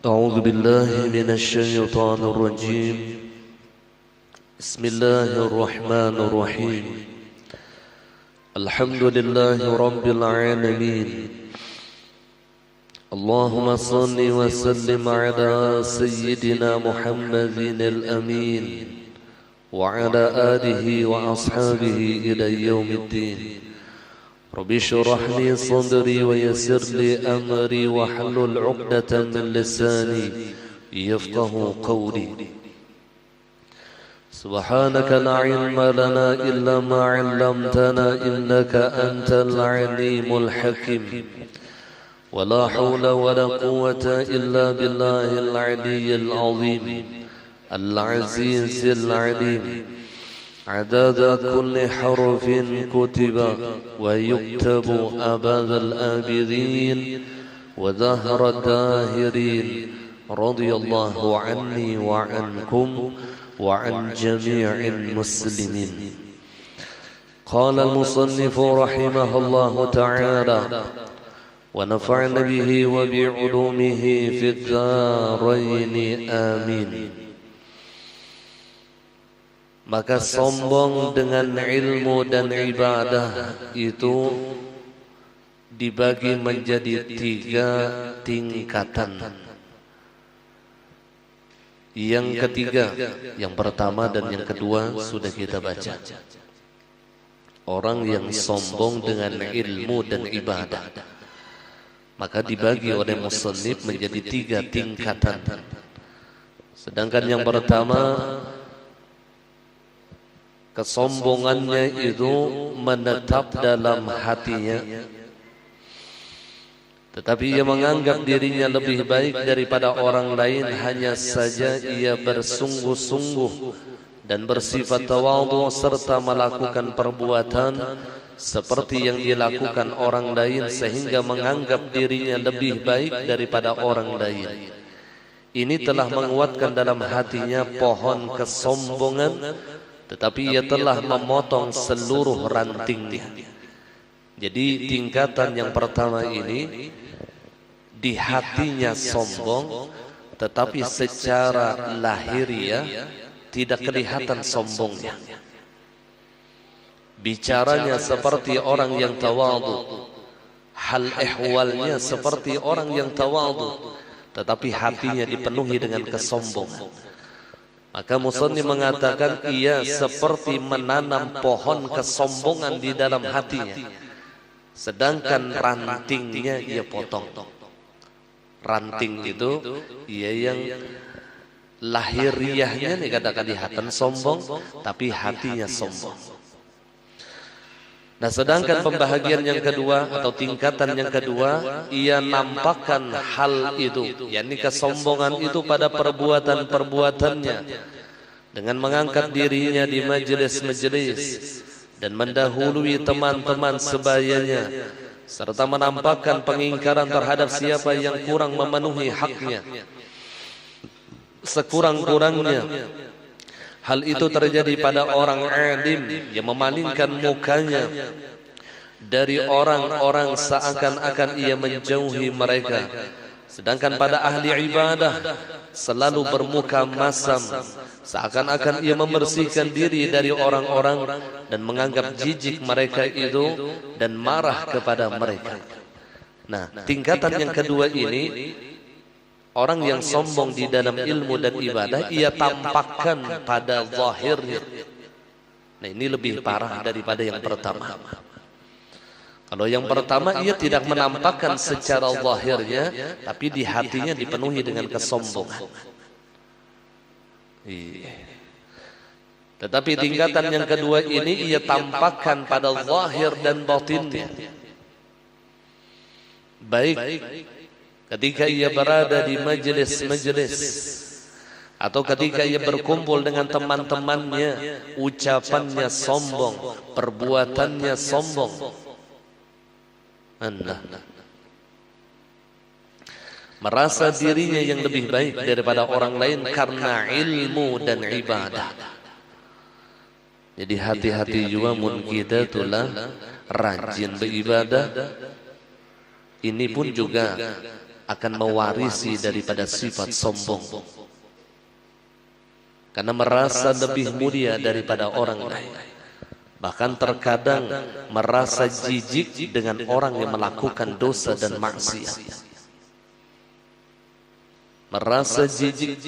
أعوذ بالله من الشيطان الرجيم. بسم الله الرحمن الرحيم. الحمد لله رب العالمين. اللهم صل وسلم على سيدنا محمد الأمين وعلى آله وأصحابه إلى يوم الدين. رب اشرح لي صدري ويسر لي أمري واحلل عقدة من لساني يفقه قولي. سبحانك لا علم لنا إلا ما علمتنا إنك أنت العليم الحكيم. ولا حول ولا قوة إلا بالله العلي العظيم العزيز العليم. عدد كل حرف كتب ويكتب أبد الآبدين وظهر الداهرين. رضي الله عني وعنكم وعن جميع المسلمين. قال المصنف رحمه الله تعالى: ونفعنا به وبعلومه في الدارين آمين. Maka sombong dengan ilmu dan ibadah itu dibagi menjadi 3 tingkatan. Yang ketiga, yang pertama dan yang kedua sudah kita baca. Orang yang sombong dengan ilmu dan ibadah, maka dibagi oleh musannif menjadi 3 tingkatan. Sedangkan yang pertama, kesombongannya itu menetap dalam hatinya, tetapi ia menganggap dirinya lebih baik daripada orang lain. Hanya saja ia bersungguh-sungguh dan bersifat tawadhu serta melakukan perbuatan seperti yang dilakukan orang lain, sehingga menganggap dirinya lebih baik daripada orang lain. Ini telah menguatkan dalam hatinya pohon kesombongan, tetapi ia telah memotong seluruh rantingnya. Jadi tingkatan yang pertama ini, di hatinya sombong, tetapi secara lahiriah tidak kelihatan sombongnya. Bicaranya seperti orang yang tawadhu, hal ehwalnya seperti orang yang tawadhu, tetapi hatinya dipenuhi dengan kesombongan. Maka musannif mengatakan ia seperti menanam pohon kesombongan di dalam hatinya, sedangkan rantingnya ia potong. Ranting itu ia yang lahiriahnya dikatakan kelihatan sombong, tapi hatinya sombong. Nah, sedangkan pembahagian yang kedua atau tingkatan yang kedua, ia nampakkan hal itu, yakni kesombongan itu pada perbuatan-perbuatannya, dengan mengangkat dirinya di majelis-majelis dan mendahului teman-teman sebayanya, serta menampakkan pengingkaran terhadap siapa yang kurang memenuhi haknya sekurang-kurangnya. Hal itu terjadi pada orang alim yang memalingkan mukanya dari orang-orang seakan-akan ia menjauhi mereka, sedangkan pada ahli ibadah selalu bermuka masam, seakan-akan ia membersihkan diri dari orang-orang dan menganggap jijik mereka itu dan marah kepada mereka. Nah, tingkatan yang kedua ini, orang yang sombong di dalam ilmu dan ibadah, ia tampakkan pada zahirnya. Nah, ini lebih parah daripada yang pertama. Kalau yang pertama ia tidak menampakkan secara zahirnya, tapi di hatinya dipenuhi dengan kesombongan. Tetapi tingkatan yang kedua ini ia tampakkan pada zahir dan batinnya. Baik ketika ia berada di majelis-majelis atau ketika ia berkumpul dengan teman-temannya, ucapannya sombong, perbuatannya sombong. Merasa dirinya yang lebih baik daripada orang lain karena ilmu dan ibadah. Jadi hati-hati juga mun kita itulah rajin beribadah. Ini pun juga akan mewarisi daripada sifat sombong, karena merasa lebih mulia daripada orang lain. Bahkan terkadang merasa jijik dengan orang yang melakukan dosa dan maksiat. Merasa jijik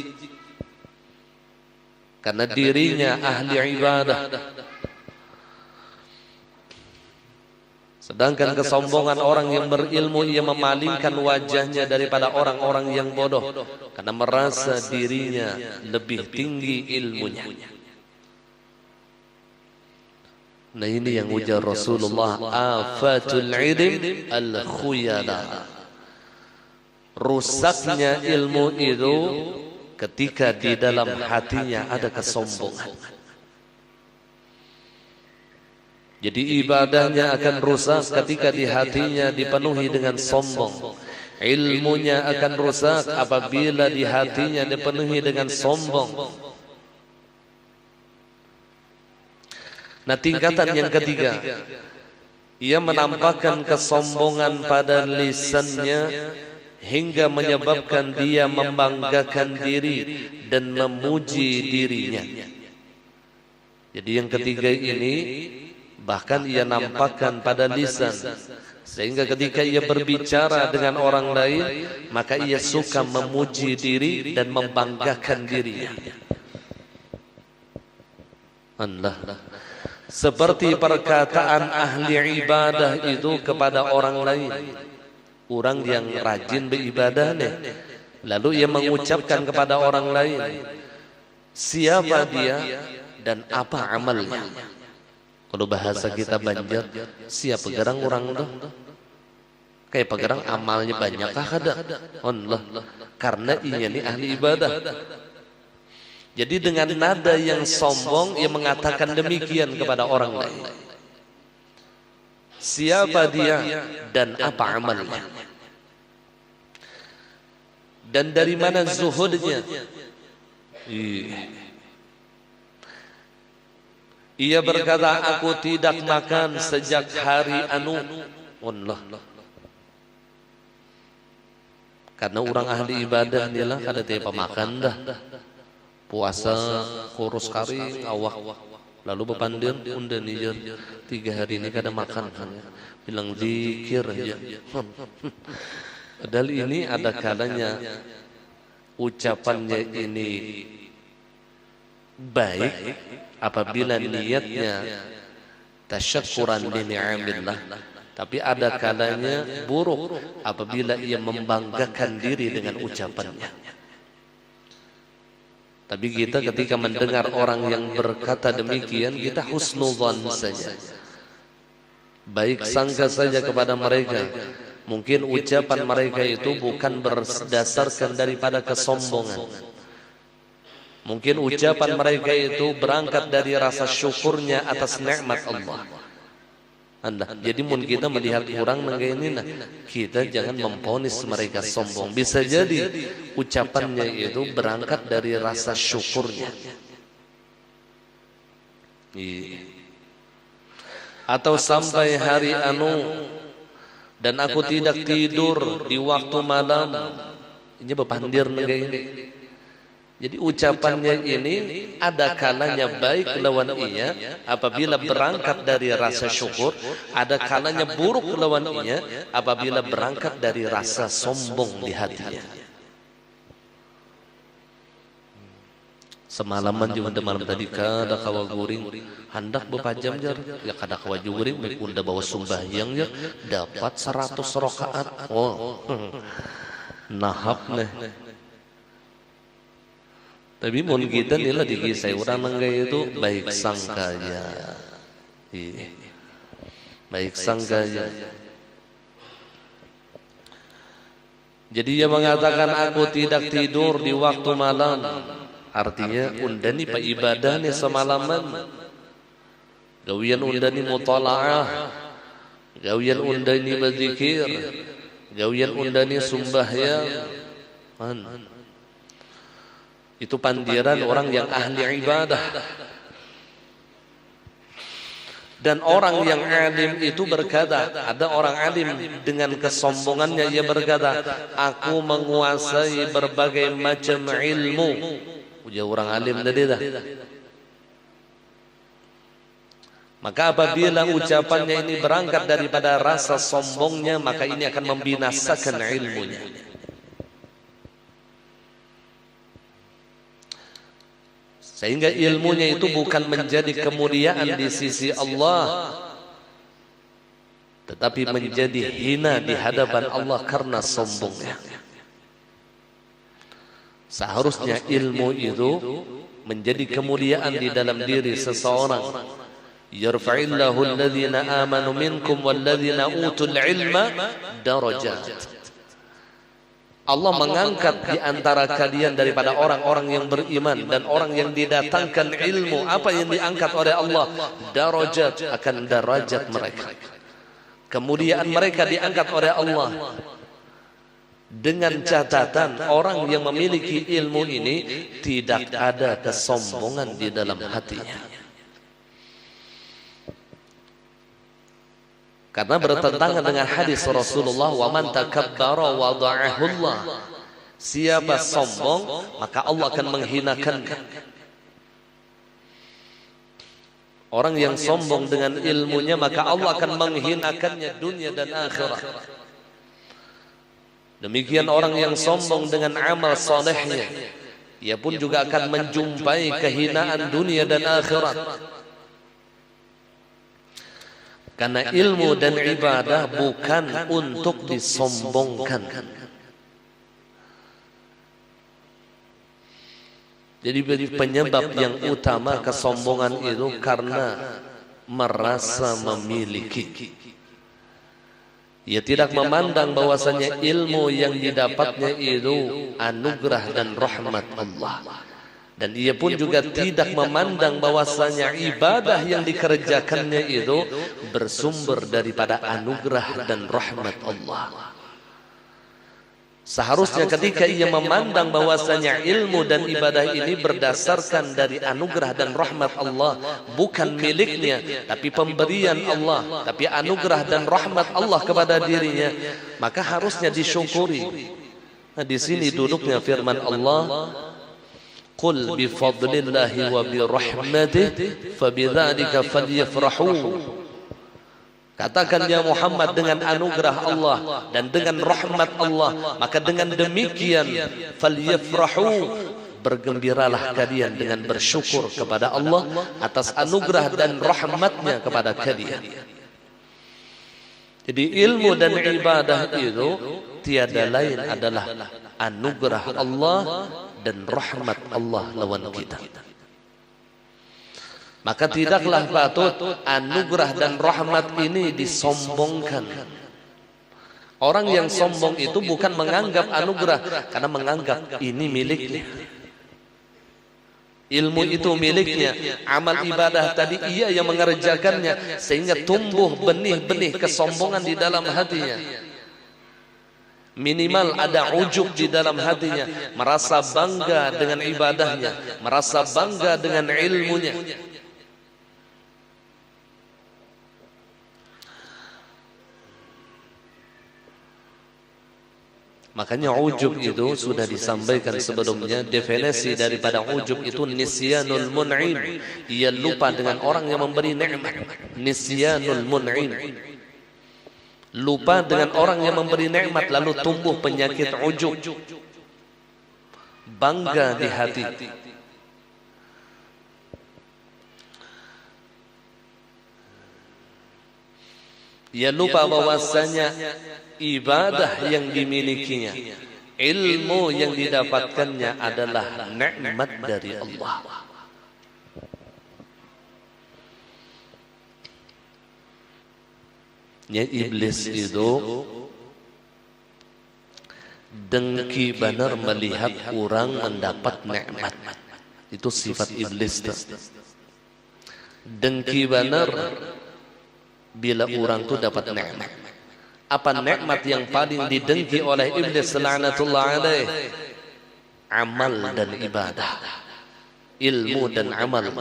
karena dirinya ahli ibadah, sedangkan kesombongan orang yang berilmu, ia memalingkan wajahnya daripada orang-orang yang bodoh karena merasa dirinya lebih tinggi ilmunya. Nah, ini yang ujar Rasulullah, afatul ilm al-khuyala. Rusaknya ilmu itu ketika di dalam hatinya ada kesombongan. Jadi ibadahnya akan rusak ketika di hatinya dipenuhi dengan sombong. Ilmunya akan rusak apabila di hatinya dipenuhi dengan sombong. Nah, tingkatan yang ketiga, ia menampakkan kesombongan pada lisannya hingga menyebabkan dia membanggakan diri dan memuji dirinya. Jadi yang ketiga ini bahkan ia nampakkan pada lisan, sehingga ketika ia berbicara dengan orang lain, maka ia suka memuji diri dan membanggakan dirinya. Allah, seperti perkataan ahli ibadah itu kepada orang lain, orang yang rajin beribadah nih, lalu ia mengucapkan kepada orang lain, siapa dia dan apa amalnya. Kalau bahasa kita Banjar, siapa pegerang orang itu? Kayak pegerang amalnya banyak kah ada? Allah, karena ia ini ahli ibadah. Jadi dengan nada yang sombong ia mengatakan demikian kepada orang lain. Siapa dia dan apa amalnya? Dan dari mana zuhudnya? Ia berkata, aku tidak makan sejak hari anu. Allah. Karena orang ahli ibadah inilah kada tiap makan dah. Puasa kurus kari awak, lalu bepandir undan ijar 3 hari ini kada makan, bilang zikir aja. Padahal ini ada kalanya ucapannya ini baik apabila niatnya tasyakkuran li ni'amillah, tapi ada kalanya buruk apabila ia membanggakan diri dengan ucapannya. Tapi kita ketika mendengar orang yang berkata demikian, kita husnudzan saja, baik sangka saja kepada mereka. Mungkin ucapan mereka itu bukan berdasarkan daripada kesombongan. Mungkin ucapan mereka itu berangkat dari rasa syukurnya atas nikmat Allah. Jadi mun kita melihat orang begini, nah, kita jangan memponis mereka sombong. Bisa jadi ucapannya itu berangkat dari rasa syukurnya. Atau sampai hari anu dan aku tidak tidur di waktu malam. Ini bepandir negeri. Jadi ucapannya ini ada kalanya baik lawan ia apabila berangkat dari rasa syukur, ada kalanya buruk lawan ia apabila berangkat dari rasa sombong di hatinya. Semalaman juga malam tadi kada kawa guring hendak bepajam jar ya kada kawa guring mekunda bawa sembahyang ya dapat 100 rakaat. Oh. Nahap nih. Tapi mun kita nila dikisai orang mangga itu baik sangkanya, baik sangkanya. Jadi dia mengatakan aku tidak tidur di waktu malam, artinya undani pa ibadahnya semalaman, gawian undani mutalaah, gawian undani berzikir, gawian undani sembahyang. Itu pandiran orang yang ahli ibadah. Dan orang yang alim itu berkata, ada orang alim dengan kesombongannya ia berkata, aku menguasai berbagai macam ilmu. Ujar orang alim tadi dah. Maka apabila ucapannya ini berangkat daripada rasa sombongnya, maka ini akan membinasakan ilmunya. Sehingga ilmunya itu bukan menjadi kemuliaan di sisi Allah, tetapi menjadi hina di hadapan Allah karena sombongnya. Seharusnya ilmu itu menjadi kemuliaan di dalam diri seseorang. Yarfa'illahu alladhina amanu minkum walladhina utul ilma darajat. Allah mengangkat di antara kalian daripada orang-orang yang beriman dan orang yang didatangkan ilmu. Apa yang diangkat oleh Allah? Darajat, akan darajat mereka. Kemuliaan mereka diangkat oleh Allah. Dengan catatan orang yang memiliki ilmu ini tidak ada kesombongan di dalam hatinya. Karena bertentangan dengan hadis Rasulullah, wa man takabbara wada'ahu Allah. Siapa sombong, maka Allah akan menghinakannya. Orang yang sombong dengan ilmunya, maka Allah akan menghinakannya dunia dan akhirat. Demikian orang yang sombong dengan amal salehnya, ia pun juga akan menjumpai kehinaan dunia dan akhirat. Karena ilmu dan ibadah bukan untuk disombongkan. Jadi penyebab yang utama kesombongan itu karena merasa memiliki. Ia tidak memandang bahwasanya ilmu yang didapatnya itu anugerah dan rahmat Allah. Dan ia pun juga tidak memandang bahwasanya ibadah yang dikerjakannya itu bersumber daripada anugerah dan rahmat Allah. Seharusnya ketika ia memandang bahwasanya ilmu dan ibadah ini berdasarkan dari anugerah dan rahmat Allah, bukan miliknya, tapi pemberian Allah, tapi anugerah dan rahmat Allah kepada dirinya, maka harusnya disyukuri. Nah, di sini duduknya firman Allah, Qul bifadlillahi wa birahmatihi fabidzalika falyafrahu. Katakan ya Muhammad, dengan anugerah Allah dan dengan rahmat Allah, maka dengan demikian falyafrahu, bergembiralah kalian dengan bersyukur kepada Allah atas anugerah dan rahmatnya kepada kalian. Jadi ilmu dan ibadah itu tiada lain adalah anugerah Allah dan rahmat Allah lawan kita. Maka tidaklah patut anugerah dan rahmat ini disombongkan. Orang yang sombong itu bukan menganggap anugerah, karena menganggap ini miliknya. Ilmu itu miliknya, amal ibadah tadi ia yang mengerjakannya, sehingga tumbuh benih-benih kesombongan di dalam hatinya. Minimal ada ujub di dalam hatinya, merasa bangga dengan ibadahnya, merasa bangga dengan ilmunya. Makanya ujub itu sudah disampaikan sebelumnya. Definisi daripada ujub itu nisyanul mun'im, ia lupa dengan orang yang memberi nikmat. Nisyanul mun'im, lupa dengan orang yang memberi nikmat, lalu tumbuh penyakit ujub, bangga di hati. Ia lupa bahwasanya ibadah yang dimilikinya, ilmu yang didapatkannya adalah nikmat dari Allah. Ya, iblis itu dengki benar melihat orang mendapat nikmat. Itu sifat iblis. Dengki benar bila orang itu dapat nikmat. Apa nikmat yang paling didengki oleh iblis laknatullah alaih? Amal dan ibadah, ilmu dan amal.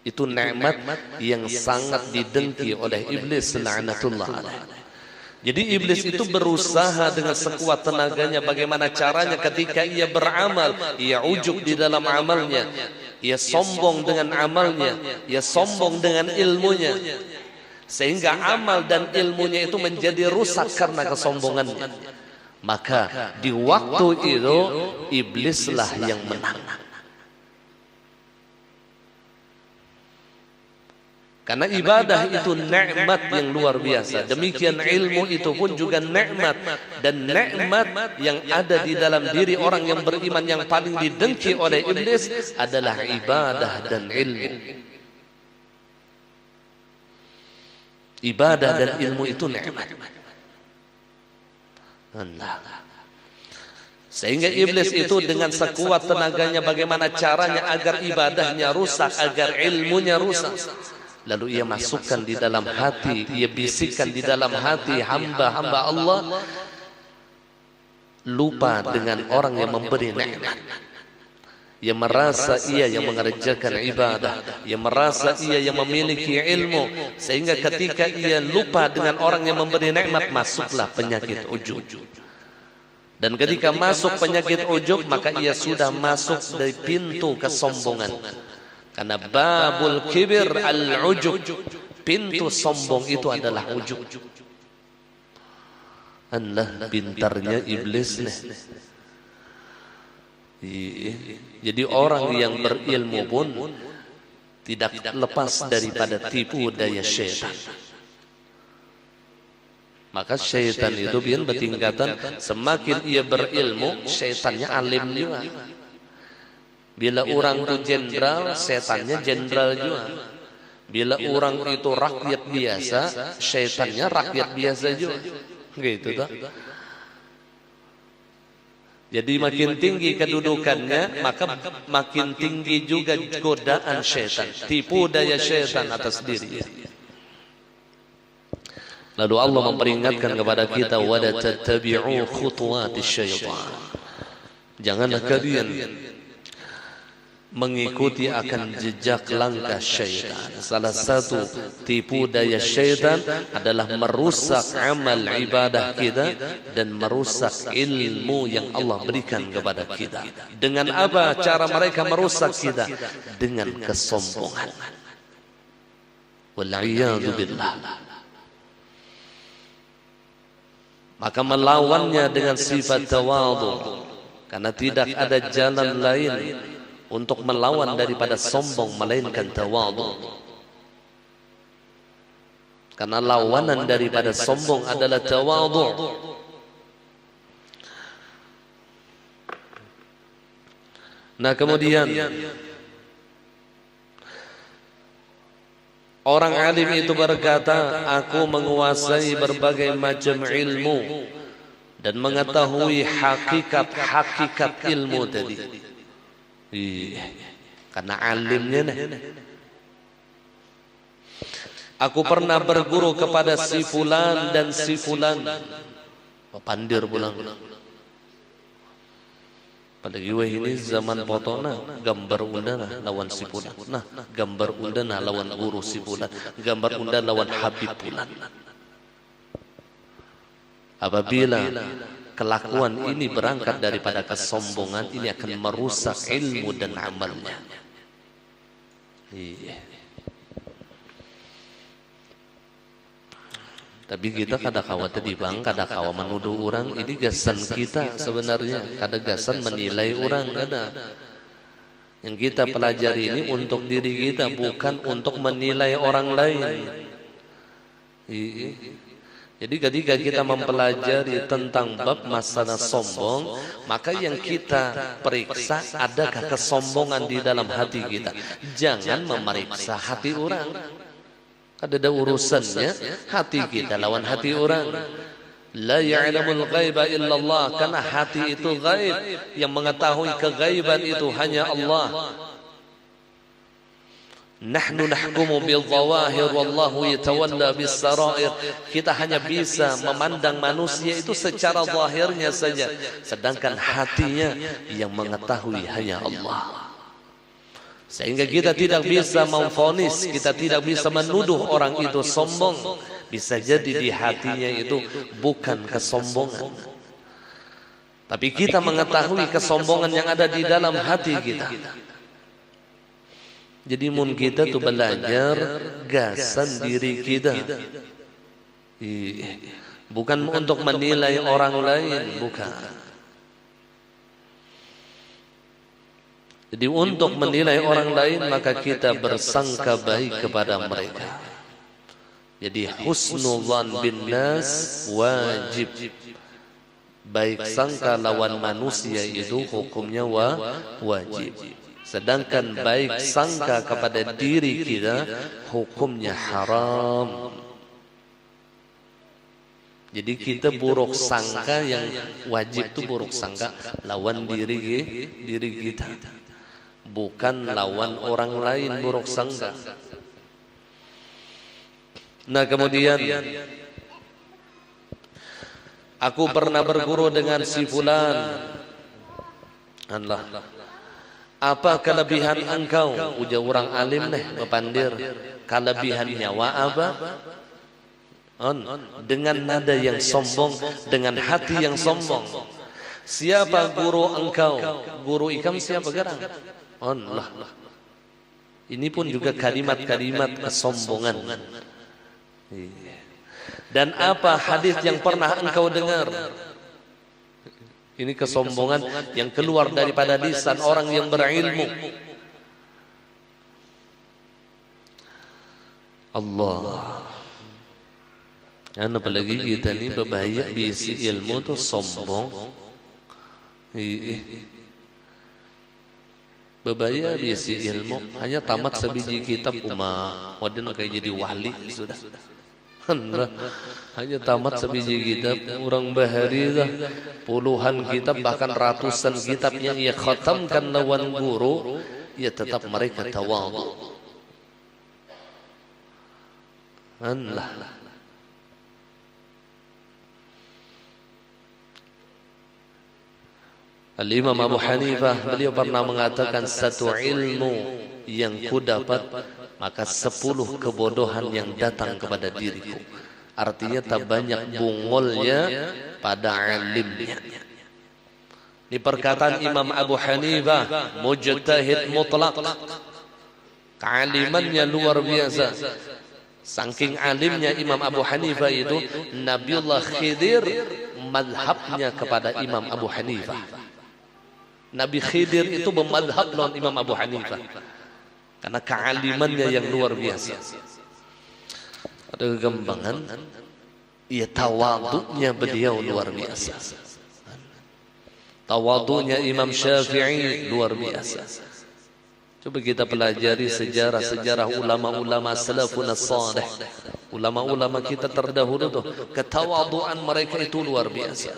Itu nikmat yang sangat didengki oleh iblis laknatullah alaih. Jadi iblis itu berusaha dengan sekuat tenaganya bagaimana caranya ketika ia beramal, ia ujub di dalam amalnya, ia sombong dengan amalnya, ia sombong dengan ilmunya, sehingga amal dan ilmunya itu menjadi rusak karena kesombongannya. Maka di waktu itu iblislah yang menang. Karena ibadah itu nikmat yang luar biasa. Demikian ilmu itu pun juga nikmat. Dan nikmat yang ada di dalam diri orang yang beriman yang paling didengki oleh iblis adalah ibadah dan ilmu. Ibadah dan ilmu itu nikmat. Allah. Sehingga iblis itu dengan sekuat tenaganya bagaimana caranya agar ibadahnya rusak, agar ilmunya rusak. Lalu ia masukkan di dalam hati, ia bisikkan di dalam hati hamba-hamba Allah, lupa dengan orang yang memberi nikmat. Ia merasa ia yang mengerjakan ibadah, ia merasa ia yang memiliki ilmu, sehingga ketika ia lupa dengan orang yang memberi nikmat, masuklah penyakit ujub. Dan ketika masuk penyakit ujub, maka ia sudah masuk dari pintu kesombongan. Karena babul kibir al-ujub, pintu sombong itu adalah ujub. Allah pintarnya iblis nih. Jadi orang yang berilmu pun tidak lepas daripada tipu daya syaitan. Maka syaitan itu biar bertingkatan, semakin ia berilmu, syaitannya alim juga. Bila orang itu jenderal, setannya jenderal juga. Bila orang itu rakyat biasa, setannya rakyat biasa juga. Gitu tak? Jadi makin tinggi kedudukannya, maka makin tinggi juga godaan setan, tipu daya setan atas diri. Lalu Allah memperingatkan kepada kita, wala tattabi'u khutuwatis syaitan. Janganlah kalian mengikuti akan jejak langkah syaitan. Salah satu tipu daya syaitan adalah merusak amal ibadah kita dan merusak ilmu yang Allah berikan kepada kita. Dengan apa cara mereka merusak kita? Dengan kesombongan. Wal'iyadu billah. Maka melawannya dengan sifat tawadhu, karena tidak ada jalan lain untuk melawan daripada sombong melainkan tawadhu. Karena lawanan daripada sombong adalah tawadhu. Nah kemudian orang alim itu berkata, aku menguasai berbagai macam ilmu dan mengetahui hakikat ilmu tadi. Karena alimnya nih. Aku pernah berguru kepada si fulan dan si fulan. Pandir pulang. Pada gue ini zaman potona gambar undana lawan si fulan. Nah, gambar undana lawan guru si fulan. Gambar undana lawan habib fulan. Apabila kelakuan ini berangkat daripada kesombongan, ini akan merusak ilmu dan amalnya. Tapi kita kada kawa tadi bang, kada kawa menuduh orang. Ini gasan kita sebenarnya, kada gasan menilai orang kada. Yang kita pelajari ini untuk diri kita, bukan untuk menilai orang lain. Jadi ketika kita mempelajari tentang bab masalah sombong, maka yang kita periksa adakah kesombongan di dalam hati kita. Jangan memeriksa hati orang. Ada urusannya hati kita lawan hati orang. La ya'lamul ghaiba illallah, karena hati itu gaib. Yang mengetahui kegaiban itu hanya Allah. Nahnu nahkumu bil zawahir wallahu yatawalla bis sarair. Kita hanya bisa memandang manusia itu secara zahirnya saja, sedangkan hatinya yang mengetahui hanya Allah. Sehingga kita tidak bisa memvonis, kita tidak bisa menuduh orang itu sombong. Bisa jadi di hatinya itu bukan kesombongan, tapi kita mengetahui kesombongan yang ada di dalam hati kita. Jadi mun kita tuh belajar gasan diri kita, bukan untuk menilai orang lain, bukan. Jadi untuk menilai orang lain maka kita bersangka baik kepada mereka. Jadi husnudzan bin nas wajib. Baik sangka lawan manusia itu hukumnya wajib. Sedangkan baik sangka kepada diri kita hukumnya haram. Jadi kita buruk sangka, yang wajib itu buruk sangka lawan diri kita, bukan lawan orang lain buruk sangka. Nah kemudian, aku pernah berguru dengan si fulan. Allah, apa kelebihan engkau? Ujar orang alim nih, bepandir. Kelebihannya wa apa? Dengan nada yang sombong, dengan hati yang sombong. Siapa guru engkau? Guru ikam siapa garang? Allah. Ini pun juga kalimat-kalimat kesombongan. Dan apa hadis yang pernah engkau dengar? Ini kesombongan yang keluar daripada lisan orang yang berilmu. Allah. Dan apalagi kita ni berbahaya bisi ilmu tu sombong. Berbahaya bisi ilmu hanya tamat sebiji kitab wadin kayak jadi wali sudah. Hanya tamat sebiji kitab, orang bahari dah puluhan kitab bahkan ratusan kitab yang ia khatamkan lawan guru, ia tetap mereka tawadhu. Allah. Al-Imam Abu Hanifah beliau pernah mengatakan, satu ilmu yang ku dapat maka 10 kebodohan yang datang kepada diriku. Artinya tak banyak bungolnya pada alimnya. Ini perkataan Imam Abu Hanifah, mujtahid mutlak. Kealimannya luar biasa. Saking alimnya Imam Abu Hanifah itu, Nabiullah Khidir madhabnya kepada Imam Abu Hanifah. Nabi Khidir itu bermadhab lawan Imam Abu Hanifah karena kealimannya yang luar biasa. Ada kegambangan, ia tawadhunya beliau luar biasa. Tawadhunya Imam Syafi'i luar biasa. Coba kita pelajari sejarah-sejarah ulama-ulama salafun as-salih. Ulama-ulama kita terdahulu tuh, ketawadhuan mereka itu luar biasa.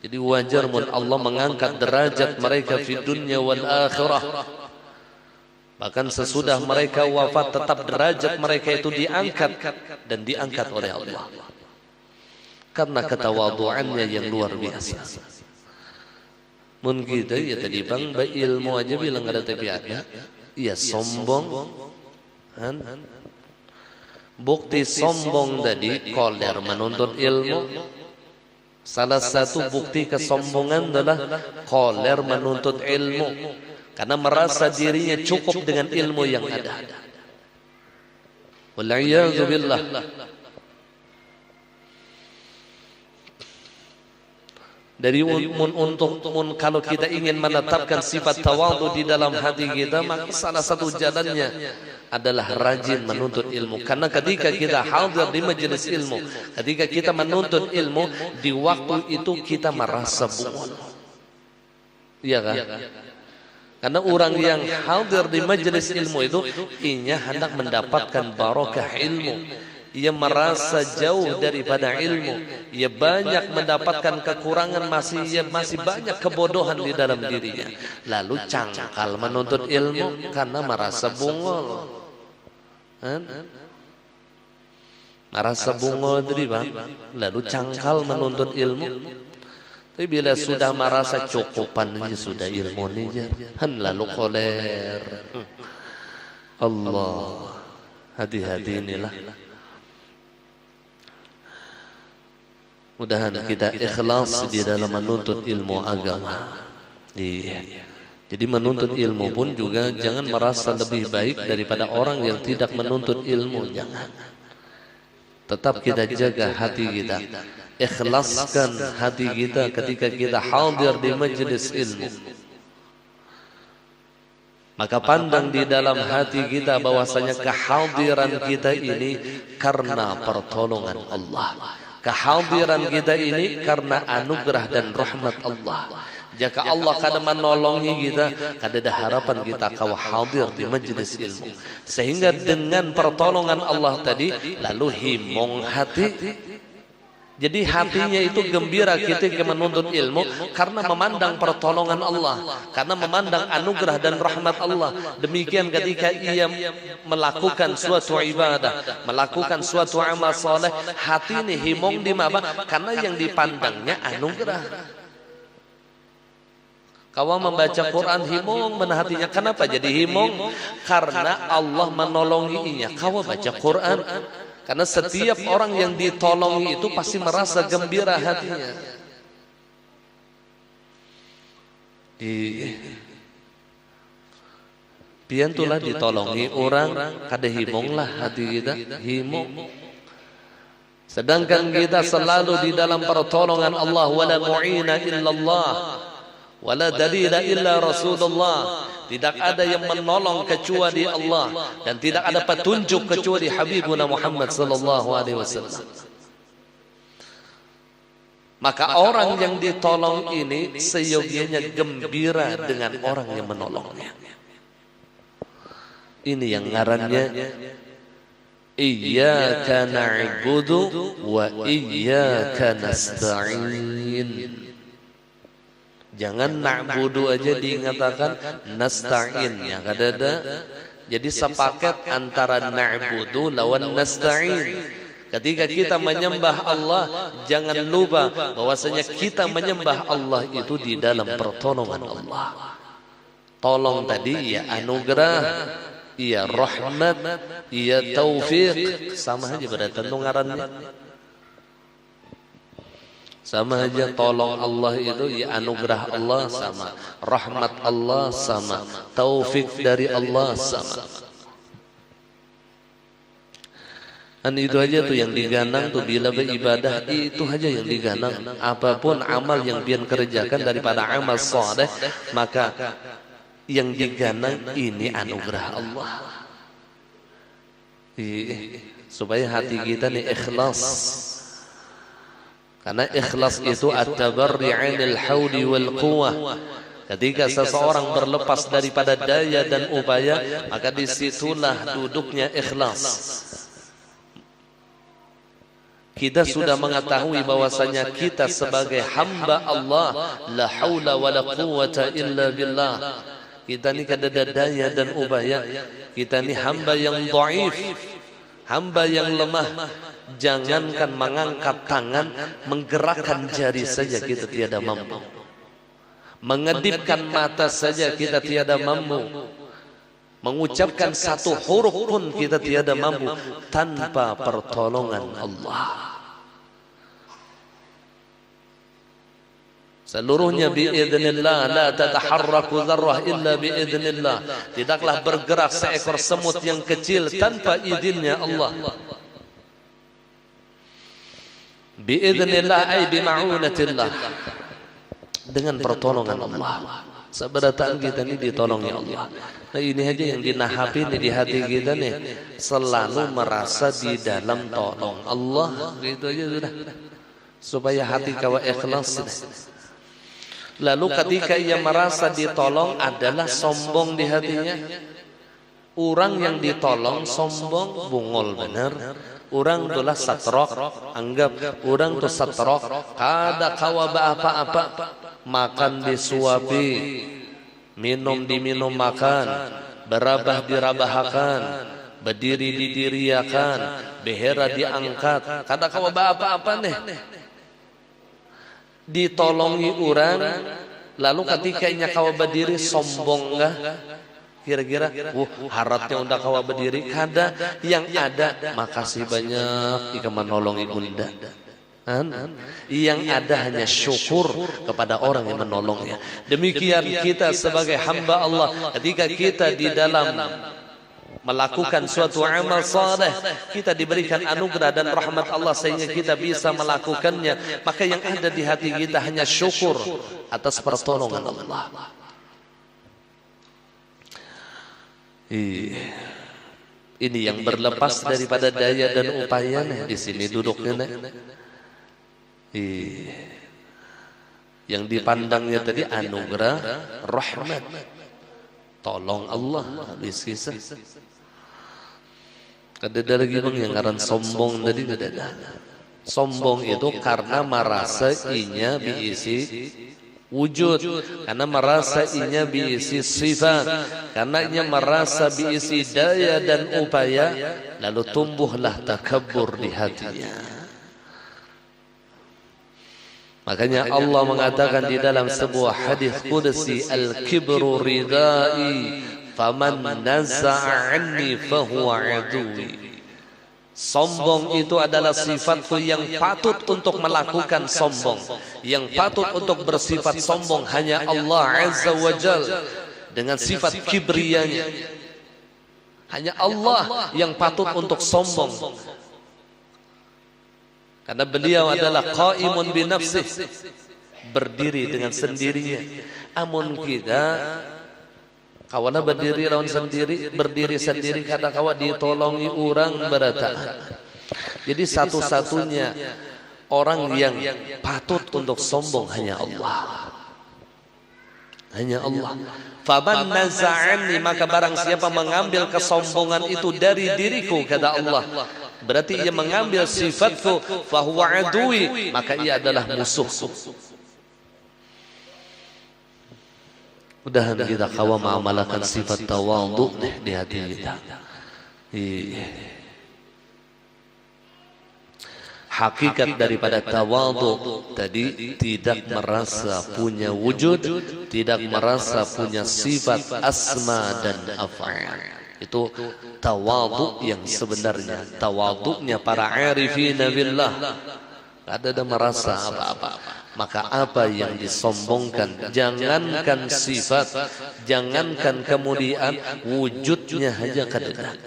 Jadi wajar mun Allah mengangkat derajat mereka di dunia wal akhirah. Bahkan sesudah mereka wafat tetap derajat mereka itu diangkat dan diangkat oleh Allah. Karena ketawadhuannya yang luar biasa. Mun kita ya tadi bang ilmu aja bilang ada tapi ada. Iya sombong. Bukti sombong tadi koler menuntut ilmu. Salah satu bukti kesombongan adalah koler menuntut ilmu, karena merasa dirinya cukup dengan ilmu yang ada. Wal-'iyadzu billah. Dari kalau kita ingin menetapkan sifat tawadhu di dalam hati kita, maka salah satu jalannya adalah rajin menuntut ilmu. Karena ketika kita hadir di majelis ilmu, ketika kita menuntut ilmu, di waktu itu kita merasa bungul. Iya kan? Karena orang yang hadir di majelis ilmu itu ia hendak mendapatkan barokah ilmu. Ia merasa jauh daripada ilmu. Ia banyak mendapatkan kekurangan, masih banyak kebodohan di dalam dirinya. Lalu cangkal menuntut ilmu karena merasa bungul. Merasa bungul tadi bang. Lalu cangkal menuntut ilmu. Tapi bila sudah merasa cukupan ini sudah ilmu ini lalu koler. Allah, hati-hati inilah. Mudahan kita ikhlas di dalam menuntut ilmu agama. Iya. Jadi menuntut ilmu pun juga jangan merasa lebih baik daripada orang yang tidak menuntut ilmu. Jangan. Tetap kita jaga hati kita. Ikhlaskan hati kita ketika kita hadir di majelis ilmu. Maka pandang di dalam hati kita bahwasanya kehadiran kita ini karena pertolongan Allah. Kehadiran kita ini karena anugerah dan rahmat Allah. Jika Allah kada menolongi kita, kada ada harapan kita kau hadir di majelis ilmu. Sehingga dengan pertolongan Allah tadi, lalu himong hati. Jadi hatinya itu gembira ketika menuntut ilmu karena memandang pertolongan Allah, karena memandang anugerah dan rahmat Allah. Demikian ketika ia melakukan suatu ibadah, melakukan suatu amal soleh, hati ini himong di mana? Karena yang dipandangnya anugerah. Kau membaca Quran himong menahatinya. Kenapa jadi himong? Karena Allah menolonginya. Kau baca Quran. Karena setiap orang yang ditolongi itu pasti merasa gembira hatinya. Piantulah ditolongi orang, kada himonglah hati kita, himong. Sedangkan kita selalu di dalam pertolongan Allah, wala mu'ina illallah. Wala dalila illa Rasulullah. Tidak ada yang menolong kecuali Allah dan tidak ada petunjuk kecuali Habibuna Muhammad sallallahu alaihi wasallam. Maka orang yang ditolong ini seyogianya gembira dengan orang yang menolongnya. Ini yang ngarannya Iyyaka na'budu wa iyyaka nasta'in. Jangan na'budu aja diingatakan nasta'in, ya kadada. Jadi sepaket antara na'budu lawan nasta'in. Ketika kita menyembah Allah, jangan lupa bahwasanya kita menyembah Allah itu di dalam pertolongan Allah. Tolong tadi ya anugerah, ya rahmat, ya taufik, sama aja pada tentu ngarannya. Sama aja tolong Allah itu ya anugerah Allah sama, rahmat Allah sama, taufik dari Allah sama. Dan itu aja tuh yang diganang tuh bila beribadah, itu aja yang diganang. Apapun amal yang pian kerjakan daripada amal saleh, maka yang diganang ini anugerah Allah. Supaya hati kita nih ikhlas. Karena ikhlas itu at-tabarri 'anil hauli wal quwwah. Ketika seseorang berlepas daripada daya dan upaya, maka disitulah duduknya ikhlas. Kita sudah mengetahui bahwasanya kita sebagai hamba Allah, la haula wala quwwata illa billah. Kita ini kada ada daya dan upaya. Kita ini hamba yang dhaif, hamba yang lemah. Jangankan mengangkat tangan, menggerakkan jari saja kita tiada mampu. Mengedipkan mata saja kita tiada mampu. Mengucapkan satu huruf pun kita tiada mampu tanpa pertolongan Allah. Seluruhnya biidznillah, la tataharraku dzarrah illa biidznillah. Tidaklah bergerak seekor semut yang kecil tanpa izinnya Allah. Biidznillah ay bima'unatillah, dengan pertolongan Allah. Seberataan kita ini ditolongi Allah. Nah ini aja yang dinahapi nih di hati kita nih, selalu merasa di dalam tolong Allah. Gitu aja sudah, supaya hati kau ikhlas. Lalu ketika ia merasa ditolong adalah sombong di hatinya. Orang yang ditolong sombong, bungol benar. Orang itulah satrok, anggap orang itu satrok, kada kawa apa-apa, makan disuapi, minum diminum makan, berabah dirabahakan, berdiri didiriakan, behera diangkat, kada kawa apa-apa nih. ditolongi orang, lalu ketika nya kawa berdiri sombong enggak? Kira-kira, haratnya udah kawa berdiri kada, yang ada makasih banyak ika menolongi bunda. Yang ada hanya syukur kepada orang yang menolongnya. Demikian kita sebagai hamba Allah, ketika kita di dalam melakukan suatu amal saleh, kita diberikan anugerah dan rahmat Allah sehingga kita bisa melakukannya, maka yang ada di hati kita hanya syukur atas pertolongan Allah. Ini yang berlepas daripada daya dan upayanya. Di sini duduknya yang dipandangnya tadi anugerah, rahmat, tolong Allah. Habis kisah ada lagi bang yang ngaran sombong tadi. Sombong itu karena merasa inya diisi wujud, karena merasa inya diisi sifat, karena inya merasa diisi daya dan upaya, lalu tumbuhlah takabur di hatinya. Makanya Allah mengatakan di dalam sebuah hadis qudsi, al-kibru ridai faman naza'a anni fahuwa aduwi. Sombong itu adalah sifatku yang patut untuk melakukan sombong. Yang patut untuk bersifat sombong hanya Allah Azza wa Jal dengan sifat kibriyanya. Hanya Allah yang patut untuk sombong, karena beliau adalah qaimun bi nafsih, berdiri dengan sendirinya. Amun kita kawana berdiri lawan sendiri, berdiri sendiri kata kawa ditolongi orang berata. Jadi satu-satunya orang yang patut untuk sombong hanya Allah. Hanya Allah. Faman naza'ani, maka barang siapa mengambil kesombongan itu dari diriku, kata Allah, berarti ia mengambil sifatku, fahuwa adui, maka ia adalah musuhku. Mudah-mudahan kita kawa mengamalkan sifat tawadhu di hati kita. Hakikat daripada tawadhu tadi tidak merasa punya wujud, tidak merasa punya sifat asma dan af'al. Itu tawadhu yang sebenarnya. Tawadhunya para arifin billah. Tidak ada merasa apa-apa. Maka apa yang disombongkan, jangankan sifat, jangankan kemudian, wujudnya saja kadada.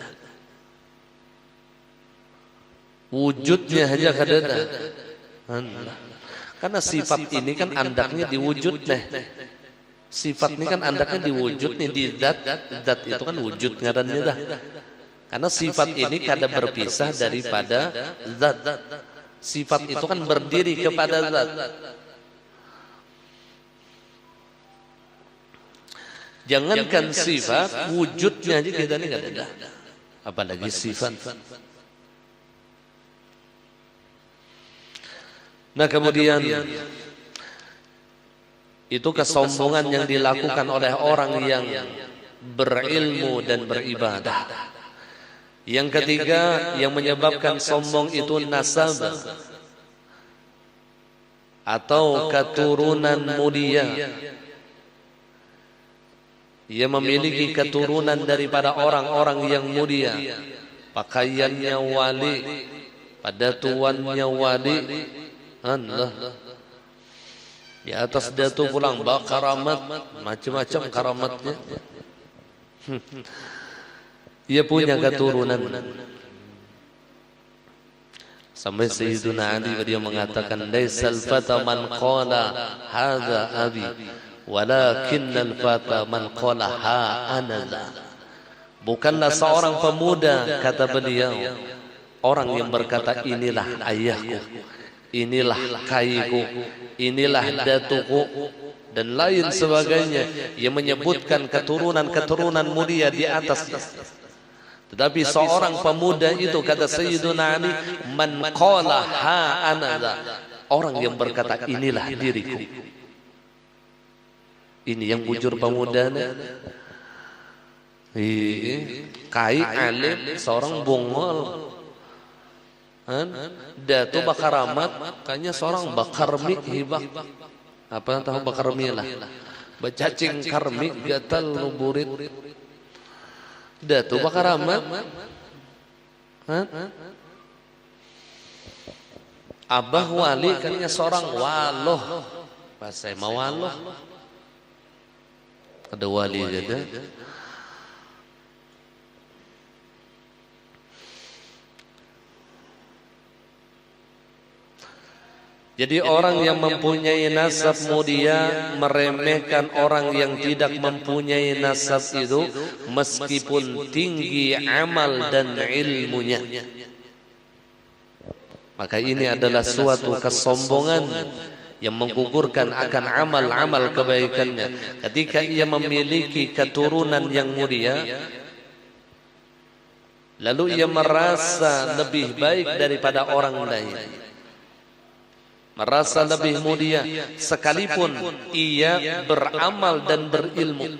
Wujudnya saja kadada. Karena sifat ini kan andaknya di wujud nih. Sifat ini kan andaknya di wujud nih, di zat. Zat itu kan wujud ngarannya dah. Karena sifat ini kada berpisah daripada zat. Sifat itu kan berdiri kepada zat. Jangankan sifat, wujudnya aja kita ini nggak ada. Apalagi sifat. Nah kemudian itu kesombongan yang dilakukan oleh orang yang berilmu dan beribadah. Yang ketiga yang menyebabkan sombong itu nasab atau keturunan mulia. Ia memiliki keturunan daripada orang-orang yang mulia, pakaiannya wali, pada tuannya wali, Allah. Di atas dia tu pulang karamat, macam-macam karamatnya. Ia punya keturunan. Sampai Sayyiduna Ali beliau mengatakan, laisal fata man qala hadza abi, walakinnal fata man qala ha ana za. Bukanlah seorang pemuda, kata beliau, orang yang berkata inilah ayahku, inilah kaiku, inilah datuku, dan lain sebagainya, yang menyebutkan keturunan-keturunan mulia di atasnya. Tetapi seorang pemuda itu, kata Sayyiduna Ali, man qala ha ana za, orang yang berkata inilah diriku. Ini yang bujur pemudanya. Kai alim, seorang bongol. Datu Bakaramat kayaknya seorang bakarmi hibak. Apa tahu bakarmi lah? Bacacing karmi gatal nuburit. Datu Bakaramat. Abah Wali kayaknya seorang waloh. Bahasa mawaloh. Ada wali ada. Jadi orang yang mempunyai nasab mulia meremehkan orang yang tidak mempunyai nasab itu meskipun tinggi amal dan ilmunya. Maka ini adalah suatu kesombongan yang menggugurkan akan amal-amal kebaikannya. Ketika ia memiliki keturunan yang mulia, lalu ia merasa lebih baik daripada orang lain, merasa lebih mulia sekalipun ia beramal dan berilmu.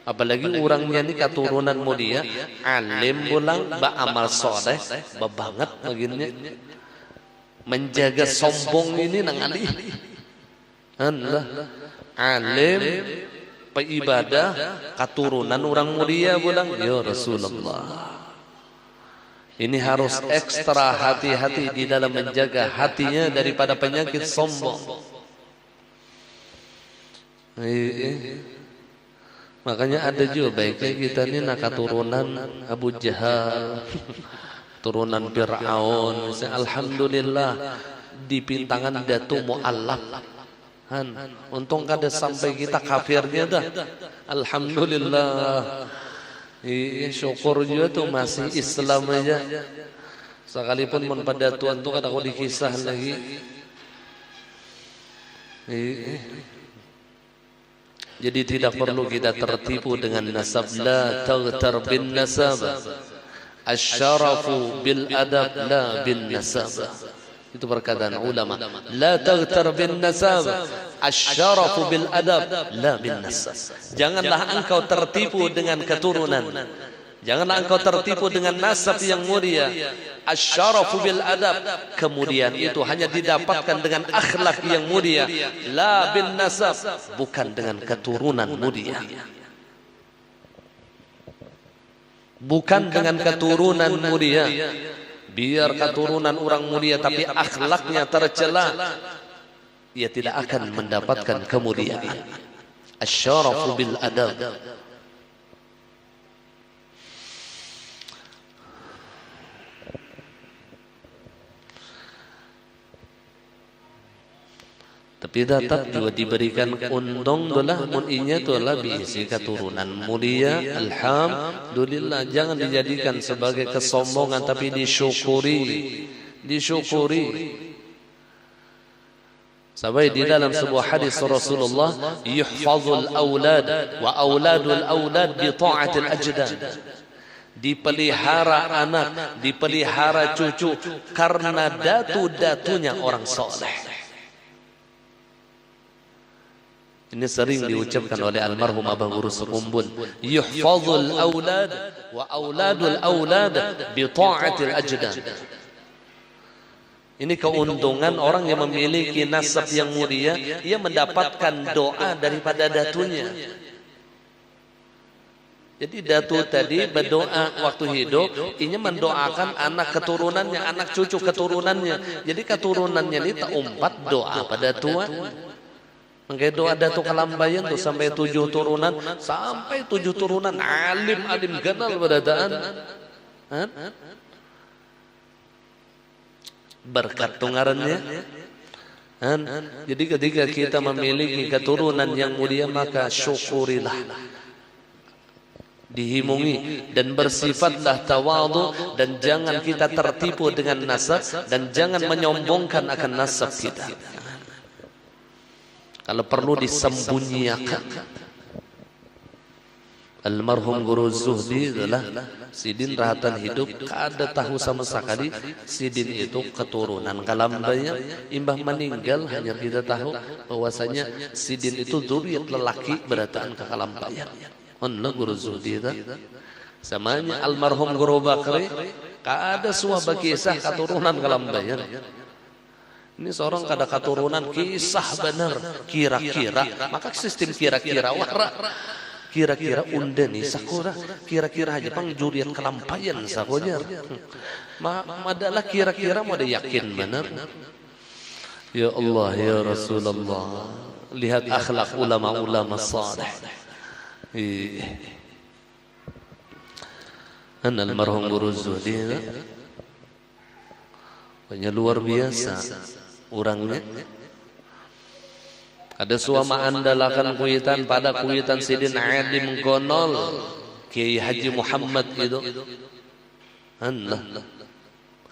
Apalagi orangnya ini keturunan mulia, alim pulang, beramal soleh, banget begini. Menjaga sombong ini nangali. Alim, peibadah, keturunan orang mulia pulang, ya Rasulullah. Ini harus ekstra hati-hati di dalam menjaga hatinya daripada penyakit sombong. Makanya ada juga baiknya kita ini nak keturunan Abu Jahal, turunan Fir'aun. Alhamdulillah dipintangan datu mu'allaf. Untung kada sampai kita kafirnya dah. Alhamdulillah. Syukur juga tuh masih Islam aja. Sekalipun mun pada tuan tuh kada kau dikisah lagi. Jadi tidak perlu kita tertipu dengan nasab. La taghtar bin nasab. Asyarafu bil adab la bin nasab. Itu perkataan ulama. La taghtar bin nasab. Asyarafu bil adab la bin nasab. Janganlah engkau tertipu dengan keturunan. Janganlah engkau tertipu dengan nasab yang mulia. Asyarafu bil adab. Kemudian itu hanya didapatkan dengan akhlak yang mulia. La bin nasab. Bukan dengan keturunan mulia. Bukan dengan keturunan mulia. Biar keturunan orang mulia tapi akhlaknya tercela, ia tidak akan mendapatkan kemuliaan. Asyarafu bil adab. Tapi tetap juga diberikan undang belah muninya itu adalah bisi keturunan mulia. Alhamdulillah, jangan dijadikan sebagai kesombongan tapi disyukuri. Sampai di dalam sebuah hadis Rasulullah, yuhfazul aulad wa auladul aulad bi ta'atil ajdad. Dipelihara anak, dipelihara cucu karena datu-datunya orang soleh. Ini sering diucapkan oleh almarhum Abah Guru Sukumbun. Yuhfazul aulad wa auladul aulad bi ta'atil ajdad. Ini keuntungan orang yang memiliki nasab yang mulia, ia mendapatkan doa daripada datunya. Jadi datu tadi berdoa waktu hidup, ini mendoakan anak keturunannya, anak cucu keturunannya. Jadi keturunannya ini tak umpat doa pada tua. Mengkai doa Datuk Kalambayan tuh sampai 7 turunan, sampai 7 turunan alim ganal berdadaan. Berkat tungarannya. Jadi ketika kita memiliki keturunan yang mulia, maka syukurilah, dihimungi dan bersifatlah tawadhu, dan jangan kita tertipu dengan nasab dan jangan menyombongkan akan nasab kita. Kalau perlu disembunyikan. Almarhum Guru Zuhdi adalah Sidin rahatan hidup, kada tahu sama sekali Sidin itu keturunan Kalambaya. Imbah meninggal hanya kita tahu bahwasanya Sidin itu zuriat lelaki berataan ke Kalambaya. Allah Guru Zuhdi itu samanya almarhum Guru Bakri Kada suah kisah katurunan kalam bayar. Ini seorang kada katurunan kisah benar. Kira-kira, maka sistem kira-kira wara. Kira-kira unda nih sakura. Kira-kira aja pang juriat kelampayan sakonya. Madalah kira-kira mau ada yakin benar. Ya Allah ya Rasulullah. Lihat akhlak ulama-ulama saleh. Anal marhum Buruzuddin banyak luar biasa orangnya. Ada suama andalakan kuitan pada kuitan Sidin Adim Gonol Kiai Haji Muhammad itu. Allah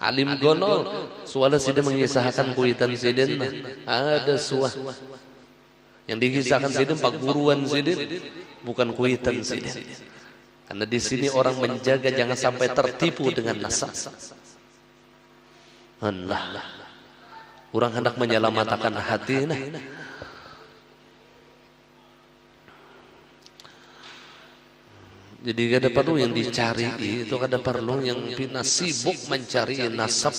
Alim Gonol suara Sidin mengisahkan kuitan Sidin. Ada suah yang dikisahkan Sidin pak guruan Sidin, bukan kuitan Sidin. Karena di sini orang menjaga jangan sampai tertipu dengan nasab. Allah, orang hendak menyelamatkan hati. Jadi kada perlu yang dicari itu, kada perlu yang pina sibuk mencari nasab.